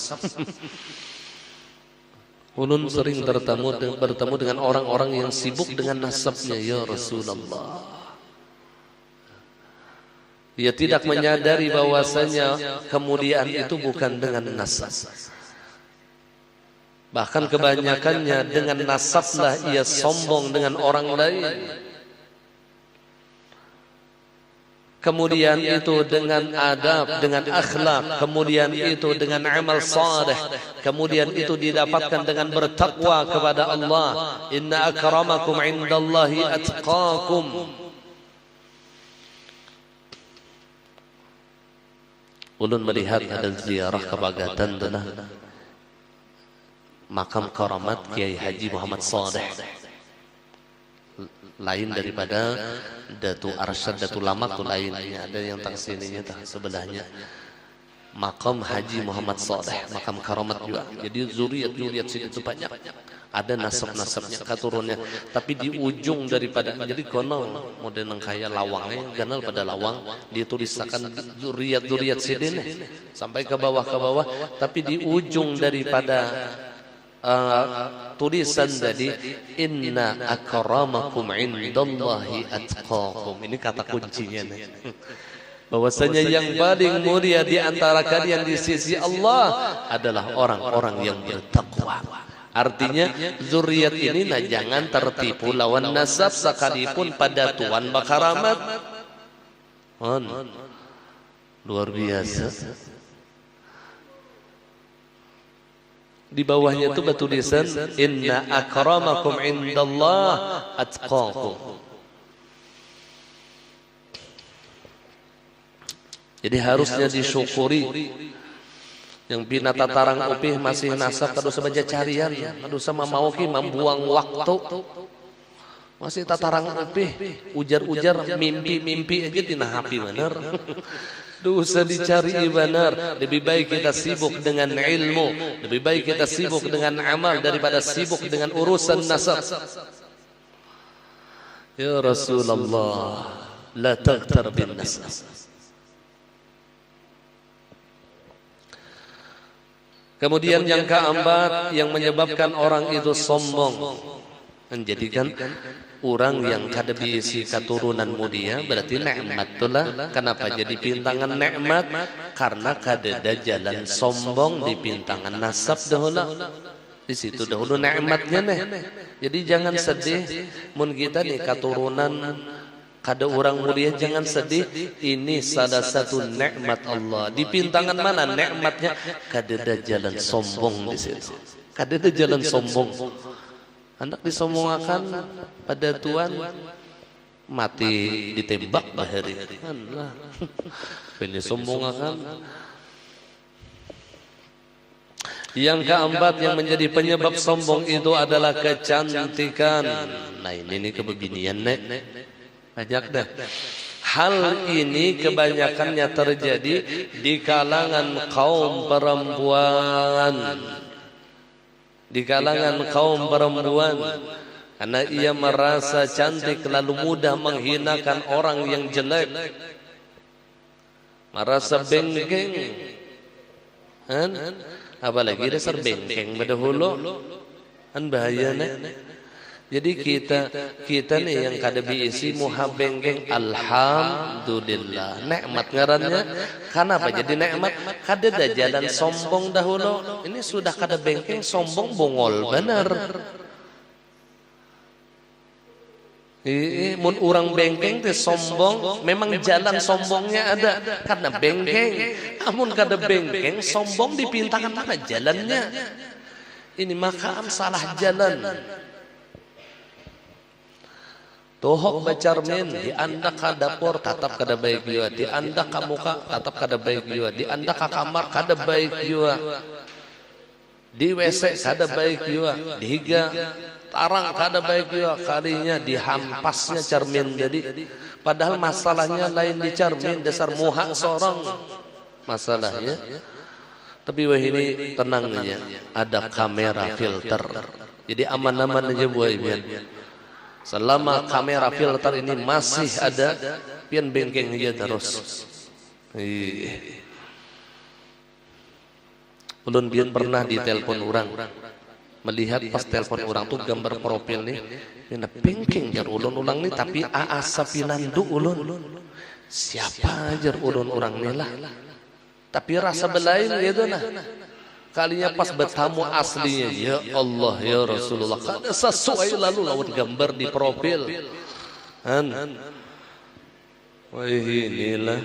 Ulun sering bertemu dengan orang-orang yang sibuk dengan nasabnya ya Rasulullah. Dia tidak menyadari bahwasanya kemuliaan itu bukan dengan nasab. Bahkan kebanyakannya dengan nasablah ia sombong dengan orang lain. Kemudian itu dengan adab, dengan akhlak, kemudian itu dengan amal saleh, kemudian itu didapatkan dengan bertakwa kepada Allah. Inna akramakum indallahi atqakum. Ulun melihat ada ziarah kebagatan adalah makam karamat Kiai Haji Muhammad Saleh. Lain daripada Datu Arsyad, Datu Lamak tuh lainnya. Ada yang tak sininya tak sebelahnya. Makam Haji Muhammad Saleh, makam karamat juga. Jadi zuriat situ itu banyak. Ada nasab-nasabnya, keturunannya. Tapi di ujung daripada, jadi kono model kaya lawangnya, ganal pada lawang, dituliskan zuriat sidin sampai ke bawah. Tapi di ujung daripada tulisan tadi, inna akramakum indallahi atqakum. Ini kata kuncinya. Bahwasanya yang paling mulia di antara kalian di sisi Allah adalah orang-orang yang bertakwa. Artinya zuriat ini jangan tertipu lawan nasab sekalipun pada tuan bakaramat. Luar biasa. Di bawahnya itu bertulisan inna akramakum indallah atqakum. Jadi harusnya disyukuri. Yang bina tatarang upih masih nasab kadu sebaja carian, kadu sama mau ki membuang waktu. Masih tatarang upih, ujar-ujar mimpi aja tina hapi bener. Dosa dicari benar. Lebih baik kita sibuk dengan ilmu, lebih baik kita sibuk dengan amal daripada sibuk dengan urusan nasab. Ya Rasulullah, la taghtar bin nasab. Kemudian yang keempat yang menyebabkan orang itu sombong, menjadikan orang yang kada diisi keturunan mulia berarti nikmat itulah. Kenapa jadi pintangan nikmat? Karena kada ada jalan sombong di pintangan nasab dahulu. Di situ dahulu nikmatnya nih. Jadi jangan sedih mun kita nih keturunan kada orang mulia, jangan sedih. Ini salah satu nikmat Allah. Di pintangan mana nikmatnya? Kada ada jalan sombong di situ. Kada ada jalan sombong. Anak disombongkan pada Tuhan mati ditembak bahari. Allah. Ini sombongkan. Yang keempat yang menjadi penyebab sombong itu adalah kecantikan. Nah ini kebeginian nek. Banyak dah. Hal ini kebanyakannya terjadi di kalangan kaum perempuan. Di kalangan kaum perempuan. Karena ia merasa cantik lalu mudah menghinakan orang yang jelek. Merasa bengkeng. Apalagi dasar bengkeng bedahulu kan bahayanya. Jadi kita nih yang kada biisi muha bengkeng, alhamdulillah nikmat ngarannya. Kenapa jadi nikmat? Kada ada jalan sombong dahulu. Ini sudah kada bengkeng, sombong bongol benar. Mun orang bengkeng teh sombong, memang jalan sombongnya ada karena bengkeng. Amun kada bengkeng, sombong dipintakan mana jalannya? Ini makam salah jalan. Tohok bacarmin di anda ka dapur tatap kada baik jua, di anda ka muka tatap kada baik jua, di anda ka kamar kada baik jua, di WC kada baik jua, di higa tarang kada baik jua, kalinya dihampasnya cermin. Jadi padahal masalahnya lain di cermin, dasar muha sorong masalahnya. Tapi wah ini tenangnya ada kamera filter, jadi aman-aman aja buat ibu. Selama kamera filter ini masih ada, pian bengkeng aja terus. Ulun pian pernah ditelepon orang, melihat pas telepon orang tuh gambar profil nih, pian bengkeng jar ulun nih, tapi aasa pinandu ulun. Siapa jar ulun orang nih lah. Tapi rasa belain gitu nah. Kalinya pas bertamu aslinya, ya Allah ya Rasulullah, kada sesuai lalu lawan gambar di profil. Wah inilah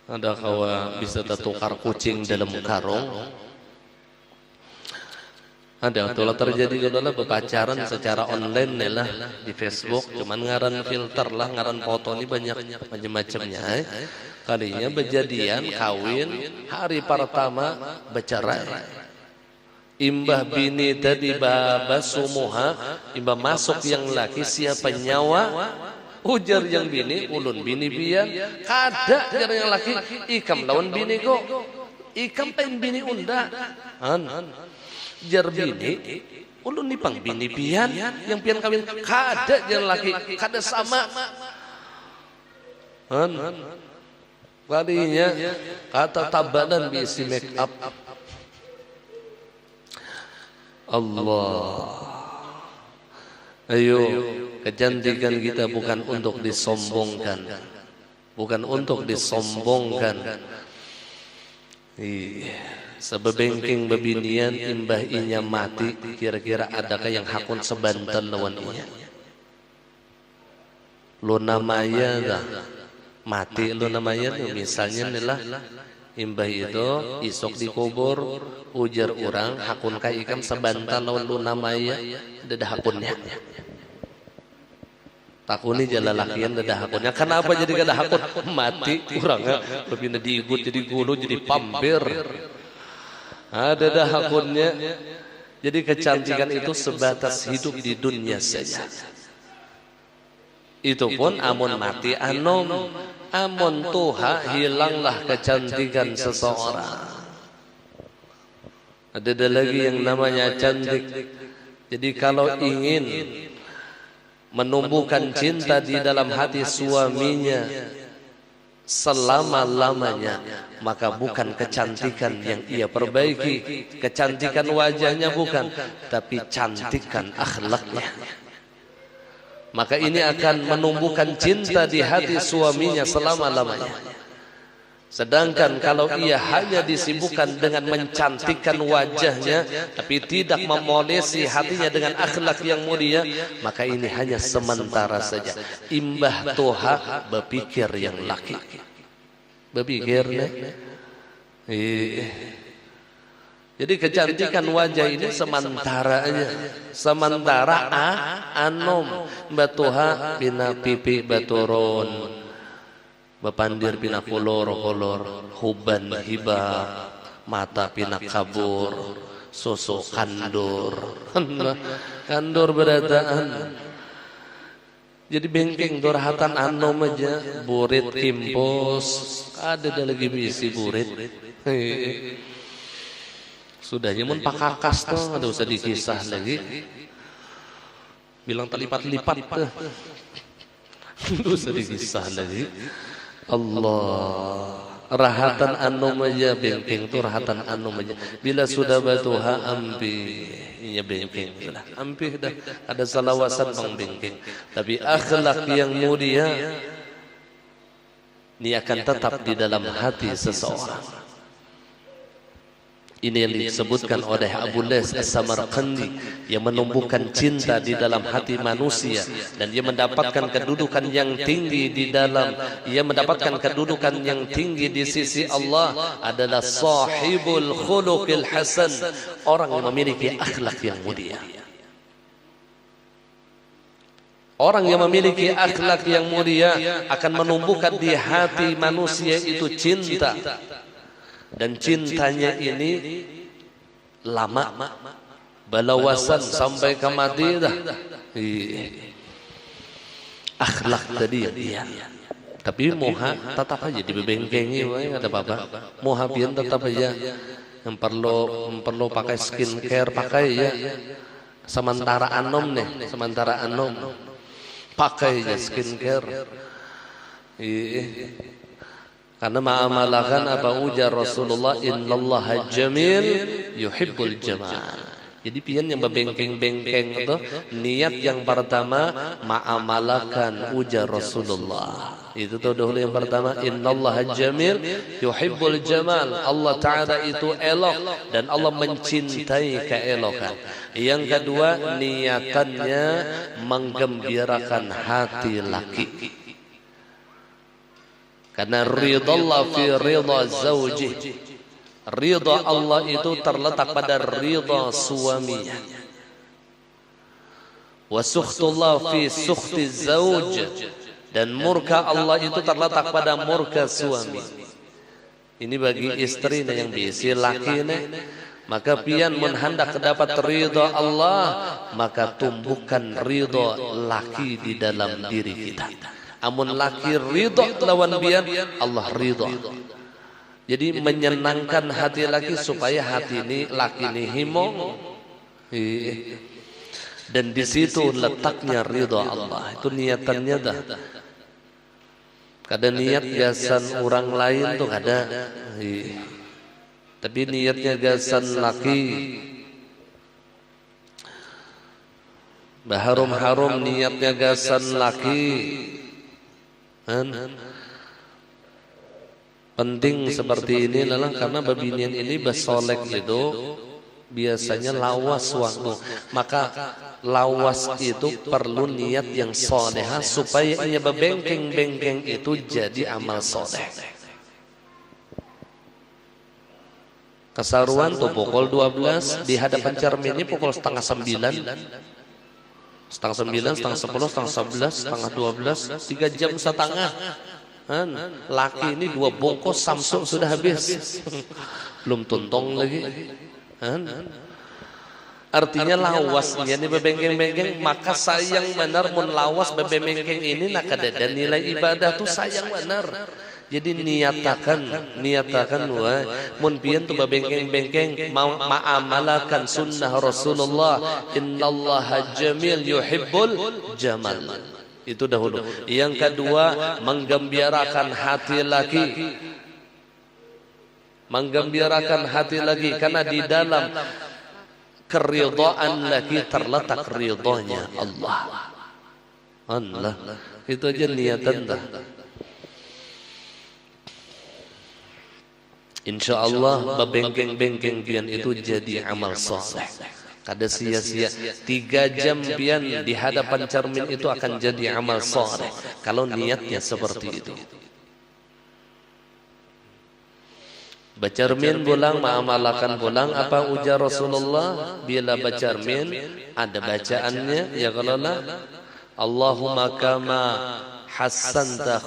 ada kawa bisa tertukar kucing dalam karung. Ada itulah terjadi adalah berpacaran secara online nih lah di Facebook, cuman ngaran filter lah, ngaran foto ini banyak macam-macamnya. Kalinya berjadian, kawin, hari pertama bercerai. Imbah bini tadi baba sumuha, imbah masuk yang laki siapa nyawa, ujar yang bini, ulun bini bian, kada jar yang laki, ikam lawan bini go, ikam pengen bini unda, jar bini, ulun nipang bini bian, yang pian kawin, kada jar laki, kada sama, Walinya kata tabanan biisi make up. Allah. Ayo, kecantikan kita bukan untuk disombongkan. Bukan untuk disombongkan. Sebebengking bebinian imbah inya mati, kira-kira adakah yang hakun sebantal lawan inya? Lo namanya dah mati lo namanya tuh misalnya inilah imbah itu isok dikubur, ujar orang hakun ka ikam sebantal lawan lo namanya ada hakunnya. Takuni jala lakian ada hakunnya. Kenapa jadi kada hakun? Mati orangnya lebih diigut jadi gulu jadi pampir. Ada hakunnya. Jadi kecantikan itu sebatas hidup di dunia saja. Itu pun amun mati anom, amun tuha hilanglah kecantikan seseorang. Ada lagi yang namanya cantik. Jadi kalau ingin menumbuhkan cinta di dalam hati suaminya selama-lamanya, maka bukan kecantikan yang ia perbaiki, kecantikan wajahnya bukan, tapi cantikan akhlaknya. Maka ini akan menumbuhkan cinta di hati suaminya selama-lamanya. Sedangkan kalau ia hanya disibukkan dengan mencantikkan wajahnya, tapi tidak memolesi hatinya dengan akhlak yang mulia, maka ini hanya sementara saja. Imbah toha berpikir yang laki. Berpikirnya. Jadi kecantikan wajah ini sementara aja. Sementara anom batuha pina pipi baturon, bapandir pina kolor huban hibab, mata pina kabur, sosok kandur berataan. Jadi bengkeng dorhatan anom aja, burit kimpos, ada lagi bisi burit. Sudahnya mun pakakas tuh, ada usah dikisah lagi. Bilang terlipat-lipat tuh. Ada usah dikisah lagi. Allah. rahatan anum aja bengkeng tuh rahatan anum aja. Bila sudah batuha ampi, ya bengkeng sudah. Ampi dah ada salawasan bang bengkeng. Tapi akhlak yang mulia ini akan tetap di dalam hati seseorang. Ini yang disebutkan oleh Abu Lais As-Samarqandi yang menumbuhkan cinta di dalam hati manusia dan dia mendapatkan kedudukan yang tinggi di dalam di sisi Allah adalah sahibul khuluqil hasan, orang yang memiliki akhlak yang mulia. Orang yang memiliki akhlak yang mulia akan menumbuhkan di hati manusia itu cinta. Dan cintanya ini lama, balawasan sampai ke mati dah. Akhlak tadi ya. Tapi moha tetap aja dibengkengi, ada apa-apa. Moha pian tetap aja. Yang perlu pakai skincare pakai ya. Sementara anom pakai aja skincare. Karena ma'amalakan apa ujar Rasulullah, innallaha jamil yuhibbul jamal. Jadi pian yang bebengkeng-bengkeng itu niat yang pertama ma'amalakan ujar Rasulullah. Itu tuh dahulu yang pertama, innallaha jamil yuhibbul jamal. Allah Ta'ala itu elok dan Allah mencintai keelokan. Yang kedua, niatannya menggembirakan hati laki. Karena ridha Allah fi ridha zawji. Ridha Allah itu terletak pada ridha suaminya. Wa sukhtullah fi sukhti zawj. Dan murka Allah itu terletak pada murka suami. Ini bagi istri yang bisi laki maka pian menhendak dapat ridha Allah, maka tumbuhkan ridha laki di dalam diri kita. Amun laki ridha lawan bian, Allah ridha. Jadi menyenangkan hati laki supaya hati ini laki ini himong. Dan di situ letaknya ridha Allah. Itu niatannya dah. Kada niat gasan orang lain tuh kada. Tapi niatnya gasan laki. Baharum-harum niatnya gasan laki. Penting seperti ini adalah karena babinian ini basolek itu biasanya lawas waktu, maka lawas itu perlu niat yang solehah supaya ia bebengkeng-bengkeng itu jadi amal soleh. Kesaruan tuh pukul 12 di hadapan cermin ini pukul setengah 9. Setengah 9, setengah 10, setengah 11, setengah 12, 3 jam setengah. Laki ini 2 bungkus Samsung sudah habis. Belum tuntong lagi. Artinya lawasnya ini bebengkeng-bengkeng, maka sayang benar mun lawas bebengkeng ini nak ada dan nilai ibadah tuh sayang benar. Jadi niatakan wa mun pian tu bengkeng-bengkeng ma'amalakan sunnah Rasulullah, innallaha jamil yuhibbul jamal. Itu dahulu. Yang kedua, menggembirakan hati laki. Menggembirakan hati laki karena di dalam keridhaan laki terletak ridhanya Allah. Allah. Itu aja niatan dah. InsyaAllah bebengkeng-bengkeng pian itu jadi amal soleh. Kada sia-sia 3 jam pian di hadapan cermin itu akan jadi amal soleh kalau niatnya seperti itu. Bacermin bulang ma'amalakan bulang apa ujar Rasulullah bila bacermin ada bacaannya ya kalau lah Allahumma kama ahsanta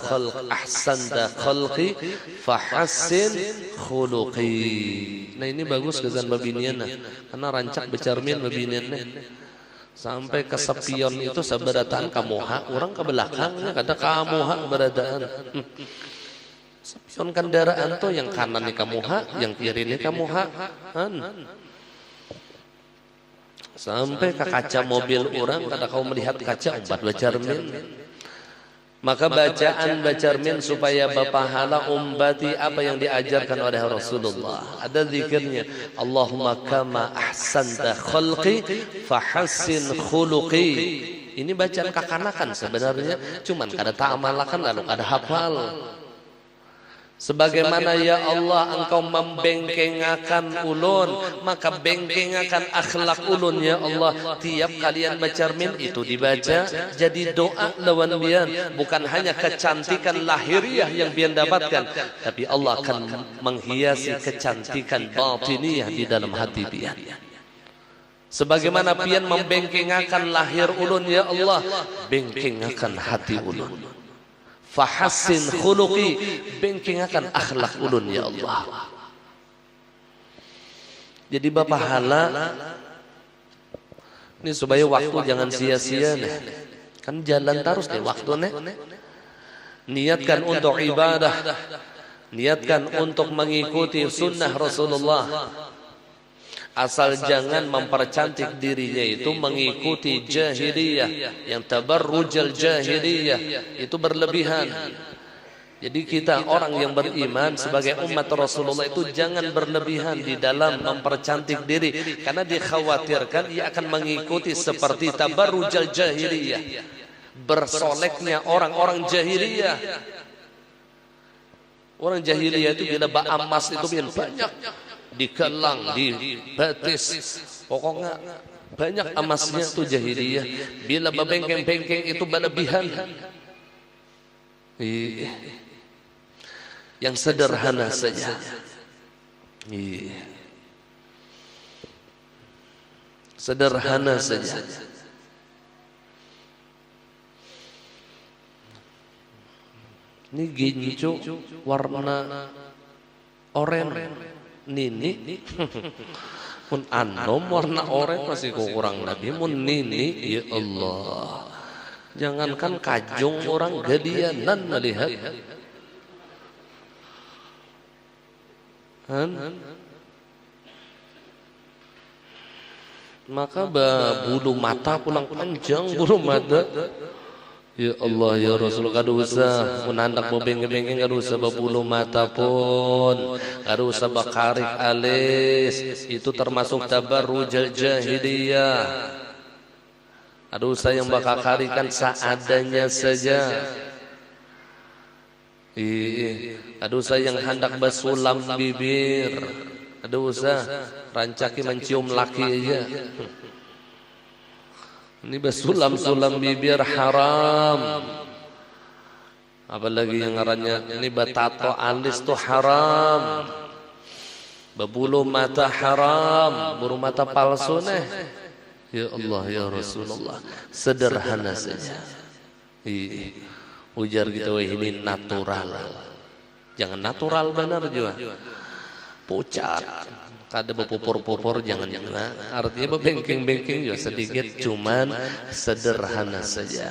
khalqi fahassin khuluqi. Nah ini bagus kesan babinian karena rancak becermin babinian sampai kesepion itu sabarataan kamuha orang ke belakangnya kata kamuha keberadaan. Sepion kendaraan tuh yang kanan nih kamuha, yang kiri nih kamuha. Sampai ke kaca mobil orang kada kau melihat kaca obat becermin. Maka bacaan bacarmin supaya berpahala umbati apa yang diajarkan oleh Rasulullah. Ada zikirnya, Allahumma kama ahsanta khalqi fahassin khuluqi. Ini bacaan kakanakan sebenarnya, cuman kada ta'amalakan lalu kada hafal. Sebagaimana ya Allah engkau membengkengakan ulun, maka bengkengakan akhlak ulun ya Allah. Tiap kalian bacarmin itu dibaca jadi doa lawan bian. Bukan hanya kecantikan lahiriah yang bian dapatkan, tapi Allah akan menghiasi kecantikan batiniyah di dalam hati bian. Sebagaimana pian membengkengakan lahir ulun ya Allah, bengkengakan hati ulun. Fahassin khuluqi, bengkengakan akhlak ulun ya Allah. Jadi berpahala ini supaya waktu jangan sia-sia nih. Kan jalan terus nih waktu nih. Niatkan untuk ibadah, niatkan untuk mengikuti sunnah Rasulullah. Asal jangan mempercantik dirinya itu mengikuti jahiliyah, yang tabarrujal jahiliyah itu berlebihan. Jadi kita orang yang beriman sebagai umat Rasulullah itu jangan berlebihan di dalam mempercantik diri, karena dikhawatirkan ia akan mengikuti seperti tabarrujal jahiliyah, bersoleknya orang-orang jahiliyah. Orang jahiliyah itu bila ba'amas itu banyak, dikelang, dibatis, pokoknya banyak emasnya itu jahiliyah. Bila bengkeng-bengkeng itu berlebihan. Yang sederhana saja. Sederhana saja. Ini gincu warna oranye. Nini mun anom warna oranye masih kurang nabi. Mun nini ya Allah, jangankan kajung orang gadianan melihat maka bulu mata pulang panjang bulu mata. Ya Allah ya Rasul, kada usah menandak bengeng-bengeng, kada usah berbulu mata pun, kada usah bakarik alis, itu termasuk tabarrujal jahiliyah. Kada usah yang bakakarikan seadanya saja. Kada usah yang hendak basulam bibir, kada usah rancaki mencium laki aja. Ini basulam-sulam bibir haram. Apalagi yang ngarannya ini batato alis tuh haram. Bebulu mata haram, bulu mata palsu nih. Ya Allah ya Rasulullah, sederhana saja. Ujar gitu, ini natural. Jangan natural benar juga. Pucat. Kada berpupur-pupur jangan. Artinya bengking-bengking juga sedikit, cuman sederhana saja.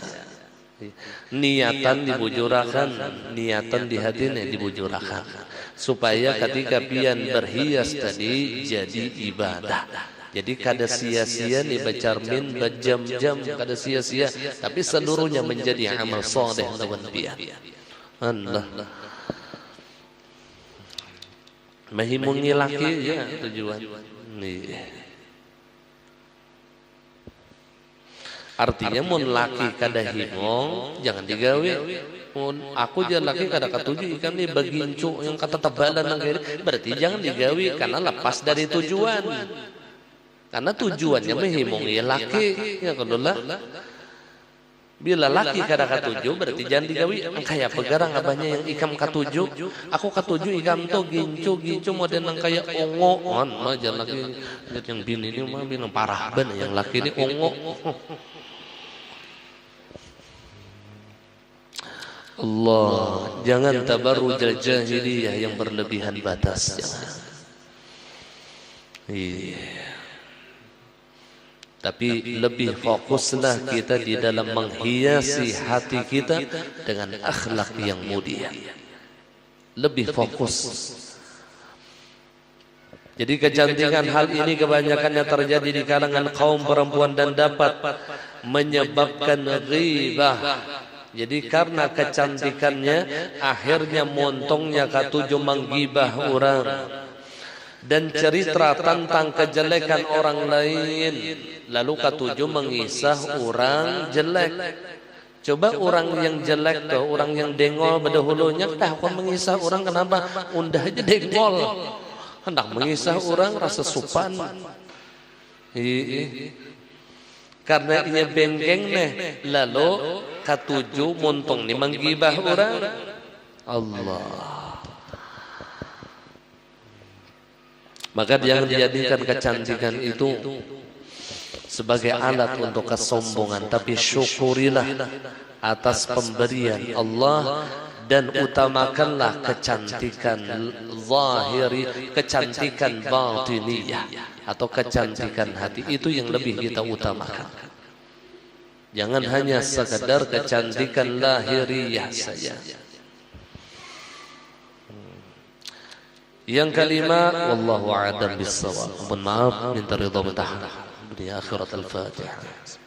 Niatan dibujurakan, niatan di hatinya dibujurakan, supaya ketika pian berhias tadi jadi ibadah. Jadi kada sia-sia nih bacarmin berjam-jam, kada sia-sia, tapi seluruhnya menjadi amal saleh lawan pian. Allah. Mahimungi laki ya tujuan. Nih. Artinya mun laki kada himong jangan digawe. Mun aku je laki kada katuju ikan nih bagincu yang kata tebalan nang kiri, berarti jangan digawe karena lepas dari tujuan. Karena tujuannya mahimungi laki ya kadolah. Bila laki kada katuju berarti jangan digawi. Kayak pegarang abahnya yang ikam katuju, aku katuju ikam tuh gincu model yang kayak ongo on mah jangan laki yang bini ini mah bini parah ben, yang laki ini ongo. Allah, jangan tabarrujal jahiliyah yang berlebihan batas, jangan. Tapi lebih fokuslah kita di dalam menghiasi hati kita dengan akhlak yang mulia. Lebih fokus. Jadi kecantikan hal ini kebanyakannya terjadi di kalangan kaum perempuan dan dapat menyebabkan ghibah, Jadi karena kecantikannya akhirnya montongnya katuju menggibah orang dan cerita tentang kejelekan orang lain, lalu katuju mengisah orang jelek. Coba orang yang jelek tuh, orang yang dengol berdahulunya dah kau mengisah orang kenapa undah aja dengol. Hendak mengisah orang rasa supan. Karena ia bengkeng nih, lalu katuju montong ni menggibah orang. Allah. Maka jangan dijadikan kecantikan itu sebagai alat untuk kesombongan, tapi syukurilah atas pemberian Allah dan utamakanlah kecantikan zahiri, kecantikan batiniyah atau kecantikan hati. Itu yang lebih kita utamakan. Jangan hanya sekadar kecantikan lahiriah saja. Yang kelima, wallahu a'lam bissawab. Mohon maaf, minta ridha bertahan. Di akhirat al-Fatihah.